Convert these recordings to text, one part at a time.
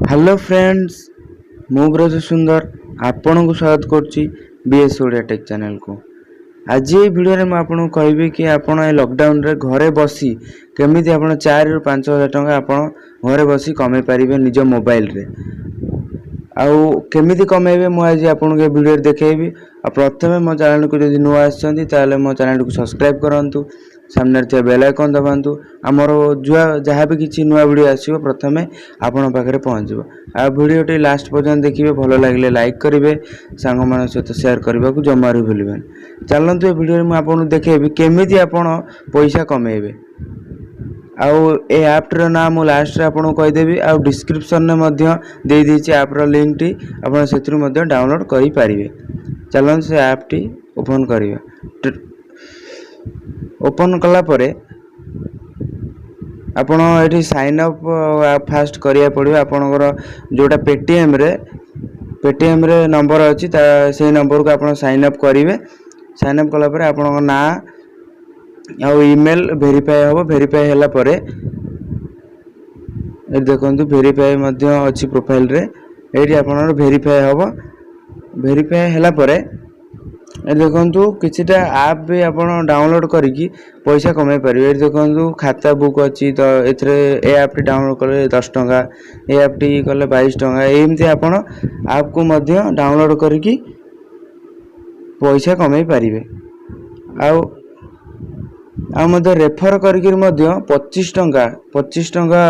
Hello friends मु ब्रज सुंदर आपण को स्वागत करुच्ची बीएस ओडिया टेक चैनल को। आज ये वीडियो रे आपको कहबी कि आपण ए लॉकडाउन रे घरे बसी केमिति आपण 4 ରୁ 5 हजार टंका आपण घरे बसी कमाई पारिबे निज मोबाइल रे। आउ केमिति कमाइबे मु आज आपन के वीडियो रे देखेबी। आ प्रथमे मो चैनल को जदि नुआ आछंती ताले मो चैनल को सब्सक्राइब करंतु, सामने रे बेल आइकन दबांतु। हमर जहाँ भी किसी नुआ वीडियो आसीबो प्रथमे आपन पाखरे पहुंचबो। आ वीडियो टी लास्ट पर्यंत देखिबे, भलो लागले लाइक करिवे, सांग मान सहित शेयर करबा को जमा रे भूलिबेन। चलंतु ए वीडियो रे मु आपन देखेबी केमिति आपन पैसा कमाइबे। आउ ए ऐप रो नाम मु लास्ट रे आपन कहि देबी। आउ डिस्क्रिप्शन ने मध्य दे देछि ऐप रो लिंक टी, आपन सेत्रु मध्य डाउनलोड करि पारिबे। चलन से ऐप टी ओपन करिवे। ओपन कला परे आपण एठी साइन अप फास्ट करिया पड़िबो। आपनकर जोटा पेटीएम रे नंबर अछि से नंबर को आपण साइन अप करिवे। साइन अप कला परे आपन ना आ ईमेल वेरीफाई होबो। वेरीफाई हला परे ए देखंतु वेरीफाई मध्य अछि प्रोफाइल रे। एठी आपन वेरीफाई होबो। वेरीफाई हला परे ए देखंतु किछटा ऐप भी आपन डाउनलोड करिकि पैसा कमाई परिबे। ए देखंतु खाता बुक अछि तो एथरे ए ऐप टी डाउनलोड करले 10 टंका, ए ऐप टी करले 22 टंका। एमती आपन ऐप को मध्य डाउनलोड करिकि पैसा कमाई परिबे। आ मध्य रेफर करिकि मध्य 25 टंका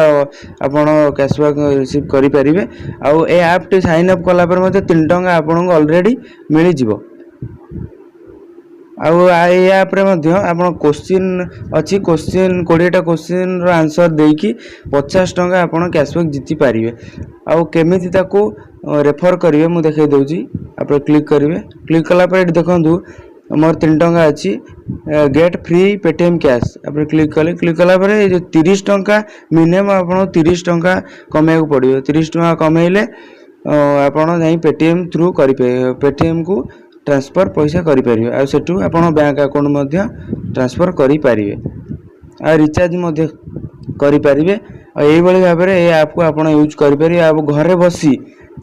आपन कैशबैक रिसीव करि परिबे। आ ए ऐप टी साइन अप कला पर मध्य 3 टंका आपन को ऑलरेडी मिलि जिवो। आउ ऐप रे मध्य आपन क्वेश्चन अछि, क्वेश्चन 20 टा क्वेश्चन रो आंसर देकी 50 टंका आपन कैशबैक जीति पारिबे। आउ केमिति ताको रेफर करिवे मु देखाइ दउची। आपन क्लिक करिवे। क्लिक कला पर एठी देखंतु मोर 3 टंका अछि गेट फ्री पेटीएम कैश। आपन क्लिक कला पर ए जो 30 टंका मिनिमम आपन 30 टंका कमाय को पड़िबो। 30 टंका कमाइले आपन जाई पेटीएम थ्रू करि पेटीएम को ट्रांसफर पैसा करि परिबे। आ सेटू आपन बैंक अकाउंट मध्य ट्रांसफर करि परिबे। आ रिचार्ज मध्य करि परिबे। आ एई बळी भाबरे ए ऐप को आपन यूज करि परिबे। आ घरे बसी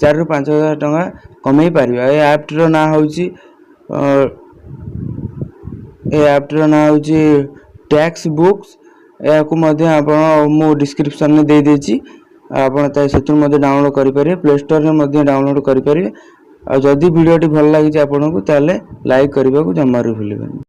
4 ରୁ 5 हजार टंका कमाई परिबे। ए ऐप रो ना होउची टैक्स बुक्स। या को मध्य आपन मो डिस्क्रिप्शन में दे देछि। आपन त सेतु मध्य डाउनलोड करि परिबे। प्ले स्टोर में मध्य डाउनलोड करि परिबे। आ जदि वीडियो टी भल लागि आपन को ताले लाइक करबा को जमारू भूलिबेन।